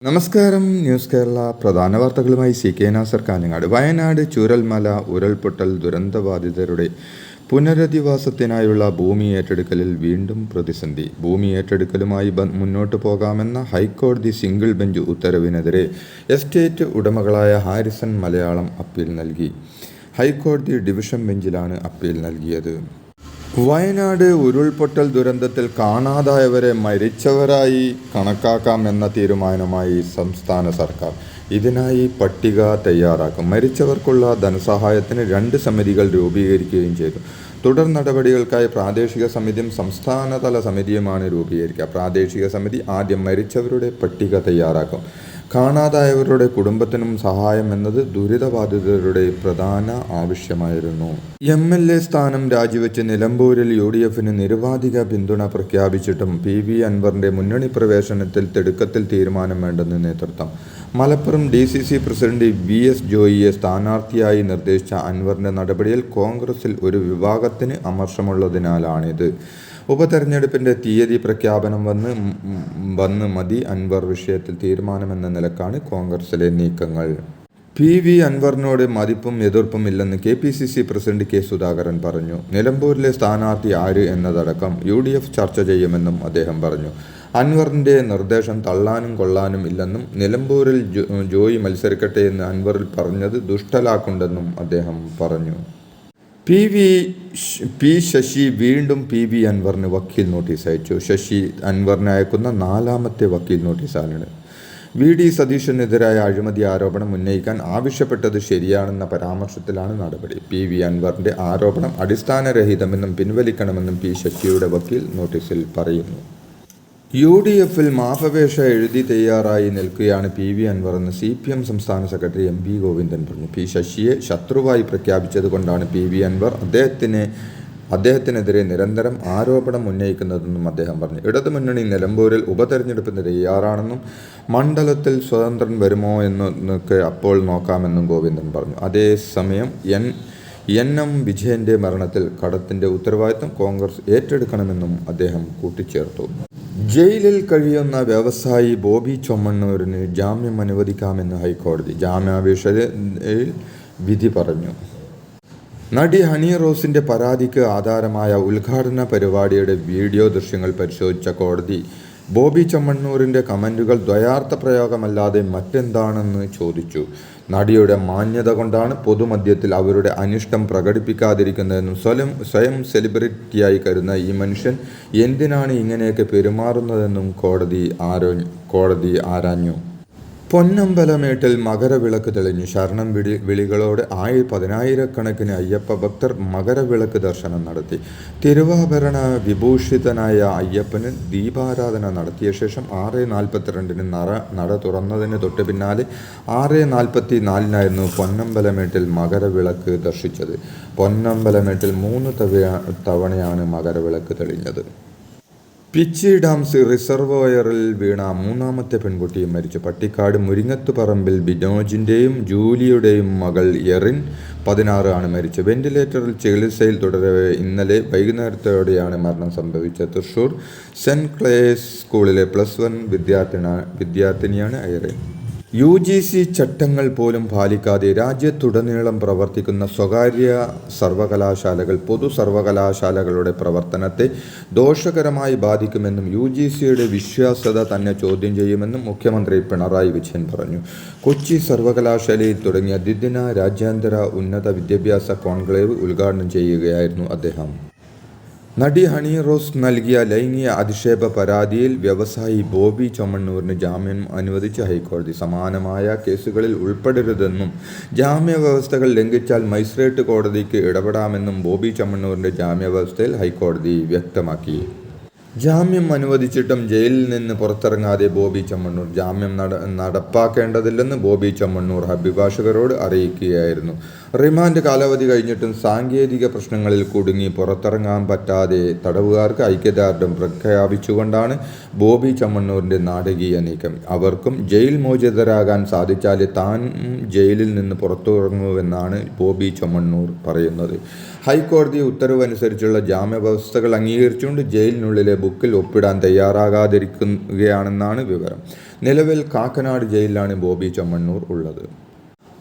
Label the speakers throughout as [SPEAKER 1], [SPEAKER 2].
[SPEAKER 1] നമസ്കാരം. ന്യൂസ് കേരള പ്രധാന വാർത്തകളുമായി CK നാസർ കാഞ്ഞങ്ങാട്. വയനാട് ചൂരൽമല ഉരുൾപൊട്ടൽ ദുരന്തബാധിതരുടെ പുനരധിവാസത്തിനായുള്ള ഭൂമി ഏറ്റെടുക്കലിൽ വീണ്ടും പ്രതിസന്ധി. ഭൂമി ഏറ്റെടുക്കലുമായി മുന്നോട്ടു പോകാമെന്ന ഹൈക്കോടതി സിംഗിൾ ബെഞ്ച് ഉത്തരവിനെതിരെ എസ്റ്റേറ്റ് ഉടമകളായ ഹാരിസൺ മലയാളം അപ്പീൽ നൽകി. ഹൈക്കോടതി ഡിവിഷൻ ബെഞ്ചിലാണ് അപ്പീൽ നൽകിയത്. വയനാട് ഉരുൾപൊട്ടൽ ദുരന്തത്തിൽ കാണാതായവരെ മരിച്ചവരായി കണക്കാക്കാമെന്ന തീരുമാനമായി സംസ്ഥാന സർക്കാർ. ഇതിനായി പട്ടിക തയ്യാറാക്കും. മരിച്ചവർക്കുള്ള ധനസഹായത്തിന് 2 സമിതികൾ രൂപീകരിക്കുകയും ചെയ്തു. തുടർ നടപടികൾക്കായി പ്രാദേശിക സമിതിയും സംസ്ഥാനതല സമിതിയുമാണ് രൂപീകരിക്കുക. പ്രാദേശിക സമിതി ആദ്യം മരിച്ചവരുടെ പട്ടിക തയ്യാറാക്കും. കാണാതായവരുടെ കുടുംബത്തിനും സഹായം എന്നത് ദുരിതബാധിതരുടെ പ്രധാന ആവശ്യമായിരുന്നു. MLA സ്ഥാനം രാജിവെച്ച് നിലമ്പൂരിൽ UDFന് നിരുപാധിക പിന്തുണ പ്രഖ്യാപിച്ചിട്ടും PV അൻവറിന്റെ മുന്നണി പ്രവേശനത്തിൽ തിടുക്കത്തിൽ തീരുമാനം വേണ്ടെന്ന് നേതൃത്വം. മലപ്പുറം DCC പ്രസിഡന്റ് VS ജോയിയെ സ്ഥാനാർത്ഥിയായി നിർദ്ദേശിച്ച അൻവറിന്റെ നടപടിയിൽ കോൺഗ്രസിൽ ഒരു വിഭാഗത്തിന് അമർഷമുള്ളതിനാലാണിത്. ഉപതെരഞ്ഞെടുപ്പിന്റെ തീയതി പ്രഖ്യാപനം വന്ന് മതി അൻവർ വിഷയത്തിൽ തീരുമാനമെന്ന നിലക്കാണ് കോൺഗ്രസിലെ നീക്കങ്ങൾ. PV അൻവറിനോട് മതിപ്പും എതിർപ്പും ഇല്ലെന്ന് KPCC പ്രസിഡന്റ് K സുധാകരൻ പറഞ്ഞു. നിലമ്പൂരിലെ സ്ഥാനാർത്ഥി ആര് എന്നതടക്കം UDF ചർച്ച ചെയ്യുമെന്നും അദ്ദേഹം പറഞ്ഞു. അൻവറിന്റെ നിർദ്ദേശം തള്ളാനും കൊള്ളാനും ഇല്ലെന്നും നിലമ്പൂരിൽ ജോയി മത്സരിക്കട്ടെ എന്ന് അൻവറിൽ പറഞ്ഞത് ദുഷ്ടലാക്കുണ്ടെന്നും അദ്ദേഹം പറഞ്ഞു. P ശശി വീണ്ടും PV അൻവറിന് വക്കീൽ നോട്ടീസ് അയച്ചു. ശശി അൻവറിന് അയക്കുന്ന 4ാമത്തെ വക്കീൽ നോട്ടീസാണ്. VD സതീശനെതിരായ അഴിമതി ആരോപണം ഉന്നയിക്കാൻ ആവശ്യപ്പെട്ടത് ശരിയാണെന്ന പരാമർശത്തിലാണ് നടപടി. PV അൻവറിന്റെ ആരോപണം അടിസ്ഥാനരഹിതമെന്നും പിൻവലിക്കണമെന്നും P ശശിയുടെ വക്കീൽ നോട്ടീസിൽ പറയുന്നു. UDFൽ മാപ്പപേക്ഷ എഴുതി തയ്യാറായി നിൽക്കുകയാണ് PV അൻവറെന്ന് CPM സംസ്ഥാന സെക്രട്ടറി MV ഗോവിന്ദൻ പറഞ്ഞു. P ശശിയെ ശത്രുവായി പ്രഖ്യാപിച്ചതുകൊണ്ടാണ് PV അൻവർ അദ്ദേഹത്തിനെതിരെ നിരന്തരം ആരോപണം ഉന്നയിക്കുന്നതെന്നും അദ്ദേഹം പറഞ്ഞു. ഇടതുമുന്നണി നിലമ്പൂരിൽ ഉപതെരഞ്ഞെടുപ്പിന് തയ്യാറാണെന്നും മണ്ഡലത്തിൽ സ്വതന്ത്രൻ വരുമോ എന്നൊക്കെ അപ്പോൾ നോക്കാമെന്നും ഗോവിന്ദൻ പറഞ്ഞു. അതേസമയം NM വിജയന്റെ മരണത്തിൽ കടത്തിന്റെ ഉത്തരവാദിത്തം കോൺഗ്രസ് ഏറ്റെടുക്കണമെന്നും അദ്ദേഹം കൂട്ടിച്ചേർത്തു. ജയിലിൽ കഴിയുന്ന വ്യവസായി ബോബി ചൊമ്മണ്ണൂരിന് ജാമ്യം അനുവദിക്കാമെന്ന് ഹൈക്കോടതി. ജാമ്യാപേക്ഷയിൽ വിധി പറഞ്ഞു. നടി ഹണി റോസിന്റെ പരാതിക്ക് ആധാരമായ ഉദ്ഘാടന പരിപാടിയുടെ വീഡിയോ ദൃശ്യങ്ങൾ പരിശോധിച്ച കോടതി ബോബി ചൊമ്മണ്ണൂരിന്റെ കമന്റുകൾ ദ്വയാർത്ഥ പ്രയോഗമല്ലാതെ മറ്റെന്താണെന്ന് ചോദിച്ചു. നടിയുടെ മാന്യത കൊണ്ടാണ് പൊതുമധ്യത്തിൽ അവരുടെ അനിഷ്ടം പ്രകടിപ്പിക്കാതിരിക്കുന്നതെന്നും സ്വയം സെലിബ്രിറ്റിയായി കരുതുന്ന ഈ മനുഷ്യൻ എന്തിനാണ് ഇങ്ങനെയൊക്കെ പെരുമാറുന്നതെന്നും കോടതി ആരാഞ്ഞു. പൊന്നമ്പലമേട്ടിൽ മകരവിളക്ക് തെളിഞ്ഞു. ശരണം വിളികളോടെ 10,000കണക്കിന് അയ്യപ്പ ഭക്തർ മകരവിളക്ക് ദർശനം നടത്തി. തിരുവാഭരണ അയ്യപ്പന് ദീപാരാധന നടത്തിയ ശേഷം 6:42 നട തുറന്നതിന് തൊട്ട് പിന്നാലെ 6:44 പൊന്നമ്പലമേട്ടിൽ മകരവിളക്ക് ദർശിച്ചത്. പൊന്നമ്പലമേട്ടിൽ 3 തവണയാണ് മകരവിളക്ക് തെളിഞ്ഞത്. പിച്ചി ഡാം റിസർവോയറിൽ വീണ 3ാമത്തെ പെൺകുട്ടിയും മരിച്ചു. പട്ടിക്കാട് മുരിങ്ങത്തുപറമ്പിൽ ബിനോജിന്റെയും ജൂലിയുടെയും മകൾ എറിൻ 16 ആണ് മരിച്ചത്. വെന്റിലേറ്ററിൽ ചികിത്സയിൽ തുടരവെ ഇന്നലെ വൈകുന്നേരത്തോടെയാണ് മരണം സംഭവിച്ചത്. തൃശൂർ സെന്റ് ക്ലേസ് സ്കൂളിലെ +1 വിദ്യാർത്ഥിനിയാണ് എറിൻ. UGC ചട്ടങ്ങൾ പോലും പാലിക്കാതെ രാജ്യത്തുടനീളം പ്രവർത്തിക്കുന്ന സ്വകാര്യ സർവകലാശാലകൾ പൊതു സർവകലാശാലകളുടെ പ്രവർത്തനത്തെ ദോഷകരമായി ബാധിക്കുമെന്നും UGCയുടെ വിശ്വാസ്യത തന്നെ ചോദ്യം ചെയ്യുമെന്നും മുഖ്യമന്ത്രി പിണറായി വിജയൻ പറഞ്ഞു. കൊച്ചി സർവകലാശാലയിൽ തുടങ്ങിയ ദ്വിദിന രാജ്യാന്തര ഉന്നത വിദ്യാഭ്യാസ കോൺക്ലേവ് ഉദ്ഘാടനം ചെയ്യുകയായിരുന്നു അദ്ദേഹം. നടി ഹണി റോസ് നൽകിയ ലൈംഗിക അധിക്ഷേപ പരാതിയിൽ വ്യവസായി ബോബി ചൊമ്മണ്ണൂരിന് ജാമ്യം അനുവദിച്ച ഹൈക്കോടതി സമാനമായ കേസുകളിൽ ഉൾപ്പെടരുതെന്നും ജാമ്യവ്യവസ്ഥകൾ ലംഘിച്ചാൽ മജിസ്ട്രേറ്റ് കോടതിക്ക് ഇടപെടാമെന്നും ബോബി ചൊമ്മണ്ണൂരിന്റെ ജാമ്യാവസ്ഥയിൽ ഹൈക്കോടതി വ്യക്തമാക്കി. ജാമ്യം അനുവദിച്ചിട്ടും ജയിലിൽ നിന്ന് പുറത്തിറങ്ങാതെ ബോബി ചൊമ്മണ്ണൂർ. ജാമ്യം നടപ്പാക്കേണ്ടതില്ലെന്ന് ബോബി ചൊമ്മണ്ണൂർ അഭിഭാഷകരോട് അറിയിക്കുകയായിരുന്നു. റിമാൻഡ് കാലാവധി കഴിഞ്ഞിട്ടും സാങ്കേതിക പ്രശ്നങ്ങളിൽ കുടുങ്ങി പുറത്തിറങ്ങാൻ പറ്റാതെ തടവുകാർക്ക് ഐക്യദാർഢ്യം പ്രഖ്യാപിച്ചുകൊണ്ടാണ് ബോബി ചൊമ്മണ്ണൂരിന്റെ നാടകീയ നീക്കം. അവർക്കും ജയിൽ മോചിതരാകാൻ സാധിച്ചാലേ താൻ ജയിലിൽ നിന്ന് പുറത്തിറങ്ങുമെന്നാണ് ബോബി ചൊമ്മണ്ണൂർ പറയുന്നത്. ഹൈക്കോടതി ഉത്തരവനുസരിച്ചുള്ള ജാമ്യവ്യവസ്ഥകൾ അംഗീകരിച്ചുകൊണ്ട് ജയിലിനുള്ളിലെ ബുക്കിൽ ഒപ്പിടാൻ തയ്യാറാകാതിരിക്കുകയാണെന്നാണ് വിവരം. നിലവിൽ കാക്കനാട് ജയിലിലാണ് ബോബി ചെമ്മണ്ണൂർ ഉള്ളത്.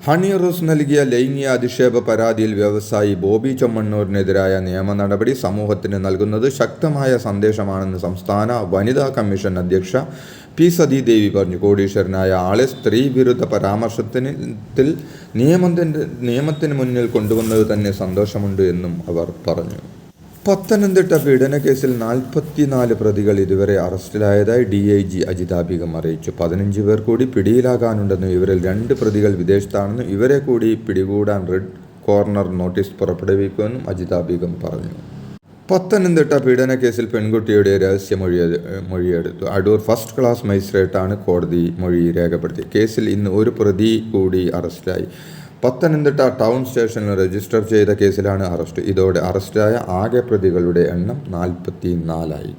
[SPEAKER 1] ഹണി റോസ് നൽകിയ ലൈംഗിക അധിക്ഷേപ പരാതിയിൽ വ്യവസായി ബോബി ചെമ്മണ്ണൂരിനെതിരായ നിയമ നടപടി സമൂഹത്തിന് നൽകുന്നത് ശക്തമായ സന്ദേശമാണെന്ന് സംസ്ഥാന വനിതാ കമ്മീഷൻ അധ്യക്ഷ പി സതീദേവി പറഞ്ഞു. കോടീശ്വരനായ ആളെ സ്ത്രീ വിരുദ്ധ പരാമർശത്തിൽ നിയമത്തിന് മുന്നിൽ കൊണ്ടുവന്നത് തന്നെ സന്തോഷമുണ്ട് എന്നും അവർ പറഞ്ഞു. പത്തനംതിട്ട പീഡനക്കേസിൽ 44 പ്രതികൾ ഇതുവരെ അറസ്റ്റിലായതായി DIG അജിത ബീഗം അറിയിച്ചു. 15 പേർ കൂടി പിടിയിലാകാനുണ്ടെന്നും ഇവരിൽ 2 പ്രതികൾ വിദേശത്താണെന്നും ഇവരെ കൂടി പിടികൂടാൻ റെഡ് കോർണർ നോട്ടീസ് പുറപ്പെടുവിക്കുമെന്നും അജിത ബീഗം പറഞ്ഞു. പത്തനംതിട്ട പീഡനക്കേസിൽ പെൺകുട്ടിയുടെ മൊഴിയെടുത്തു. അടൂർ ഫസ്റ്റ് ക്ലാസ് മജിസ്ട്രേറ്റാണ് കോടതി മൊഴി രേഖപ്പെടുത്തി. കേസിൽ ഇന്ന് ഒരു പ്രതി കൂടി അറസ്റ്റിലായി. പത്തനംതിട്ട ടൗൺ സ്റ്റേഷനിൽ രജിസ്റ്റർ ചെയ്ത കേസിലാണ് അറസ്റ്റ്. ഇതോടെ അറസ്റ്റിലായ ആകെ പ്രതികളുടെ എണ്ണം 44ആയി.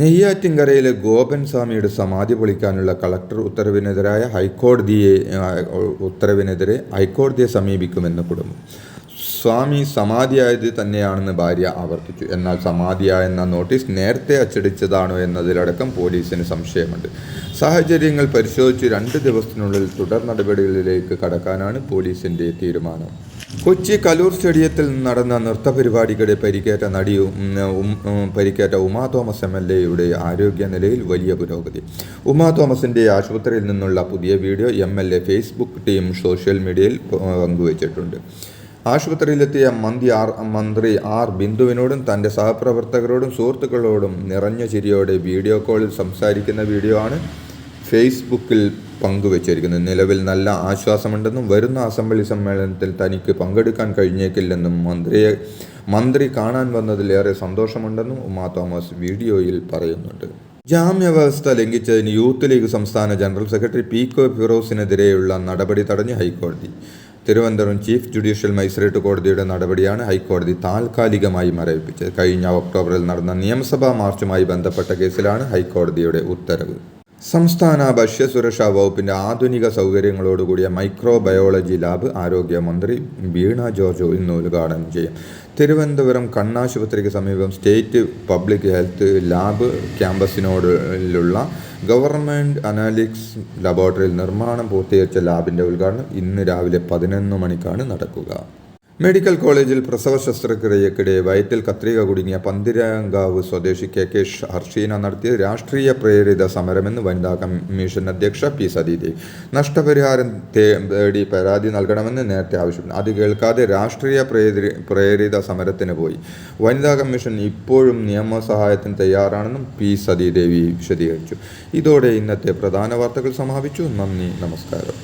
[SPEAKER 1] നെയ്യാറ്റിൻകരയിലെ ഗോപൻ സ്വാമിയുടെ സമാധി പൊളിക്കാനുള്ള കളക്ടർ ഉത്തരവിനെതിരെ ഹൈക്കോടതിയെ സമീപിക്കുമെന്ന് കുടുംബം. സ്വാമി സമാധിയായത് തന്നെയാണെന്ന് ഭാര്യ ആവർത്തിച്ചു. എന്നാൽ സമാധിയായെന്ന നോട്ടീസ് നേരത്തെ അച്ചടിച്ചതാണോ എന്നതിലടക്കം പോലീസിന് സംശയമുണ്ട്. സാഹചര്യങ്ങൾ പരിശോധിച്ച് 2 ദിവസത്തിനുള്ളിൽ തുടർ നടപടികളിലേക്ക് കടക്കാനാണ് പോലീസിന്റെ തീരുമാനം. കൊച്ചി കലൂർ സ്റ്റേഡിയത്തിൽ നടന്ന നൃത്ത പരിപാടിക്കിടെ പരിക്കേറ്റ ഉമാ തോമസ് MLAയുടെ ആരോഗ്യനിലയിൽ വലിയ പുരോഗതി. ഉമാ തോമസിന്റെ ആശുപത്രിയിൽ നിന്നുള്ള പുതിയ video MLA Facebook team social മീഡിയയിൽ പങ്കുവച്ചിട്ടുണ്ട്. ആശുപത്രിയിലെത്തിയ മന്ത്രി ആർ ബിന്ദുവിനോടും തൻ്റെ സഹപ്രവർത്തകരോടും സുഹൃത്തുക്കളോടും നിറഞ്ഞ ചിരിയോടെ വീഡിയോ കോളിൽ സംസാരിക്കുന്ന വീഡിയോ ആണ് ഫേസ്ബുക്കിൽ പങ്കുവച്ചിരിക്കുന്നത്. നിലവിൽ നല്ല ആശ്വാസമുണ്ടെന്നും വരുന്ന അസംബ്ലി സമ്മേളനത്തിൽ തനിക്ക് പങ്കെടുക്കാൻ കഴിഞ്ഞേക്കില്ലെന്നും മന്ത്രി കാണാൻ വന്നതിൽ ഏറെ സന്തോഷമുണ്ടെന്നും ഉമാ തോമസ് വീഡിയോയിൽ പറയുന്നുണ്ട്. ജാമ്യവ്യവസ്ഥ ലംഘിച്ചതിന് യൂത്ത് ലീഗ് സംസ്ഥാന ജനറൽ സെക്രട്ടറി PK ഫിറോസിനെതിരെയുള്ള നടപടി തടഞ്ഞ് ഹൈക്കോടതി. തിരുവനന്തപുരം ചീഫ് ജുഡീഷ്യൽ മജിസ്ട്രേറ്റ് കോടതിയുടെ നടപടിയാണ് ഹൈക്കോടതി താൽക്കാലികമായി മരവിപ്പിച്ചത്. കഴിഞ്ഞ ഒക്ടോബറിൽ നടന്ന നിയമസഭാ മാർച്ചുമായി ബന്ധപ്പെട്ട കേസിലാണ് ഹൈക്കോടതിയുടെ ഉത്തരവ്. സംസ്ഥാന ഭക്ഷ്യസുരക്ഷാ വകുപ്പിന്റെ ആധുനിക സൗകര്യങ്ങളോടുകൂടിയ മൈക്രോബയോളജി ലാബ് ആരോഗ്യമന്ത്രി വീണ ജോർജ് ഇന്ന് ഉദ്ഘാടനം ചെയ്യും. തിരുവനന്തപുരം കണ്ണാശുപത്രിക്ക് സമീപം സ്റ്റേറ്റ് പബ്ലിക് ഹെൽത്ത് ലാബ് ക്യാമ്പസിനോടുള്ള ഗവൺമെൻറ് അനാലിറ്റിക്സ് ലബോറട്ടറിയിൽ നിർമ്മാണം പൂർത്തീകരിച്ച ലാബിൻ്റെ ഉദ്ഘാടനം ഇന്ന് രാവിലെ 11 മണിക്കാണ് നടക്കുക. മെഡിക്കൽ കോളേജിൽ പ്രസവ ശസ്ത്രക്രിയക്കിടെ വയറ്റിൽ കത്രിക കുടുങ്ങിയ പന്തിരങ്കാവ് സ്വദേശി KK ഹർഷീന നടത്തിയ രാഷ്ട്രീയ പ്രേരിത സമരമെന്ന് വനിതാ കമ്മീഷൻ അധ്യക്ഷ പി സതീദേവി. നഷ്ടപരിഹാരം തേടി പരാതി നൽകണമെന്ന് നേരത്തെ ആവശ്യപ്പെട്ടു. അത് കേൾക്കാതെ രാഷ്ട്രീയ പ്രേരിത സമരത്തിന് പോയി. വനിതാ കമ്മീഷൻ ഇപ്പോഴും നിയമസഹായത്തിന് തയ്യാറാണെന്നും പി സതീദേവി വിശദീകരിച്ചു. ഇതോടെ ഇന്നത്തെ പ്രധാന വാർത്തകൾ സമാപിച്ചു. നന്ദി, നമസ്കാരം.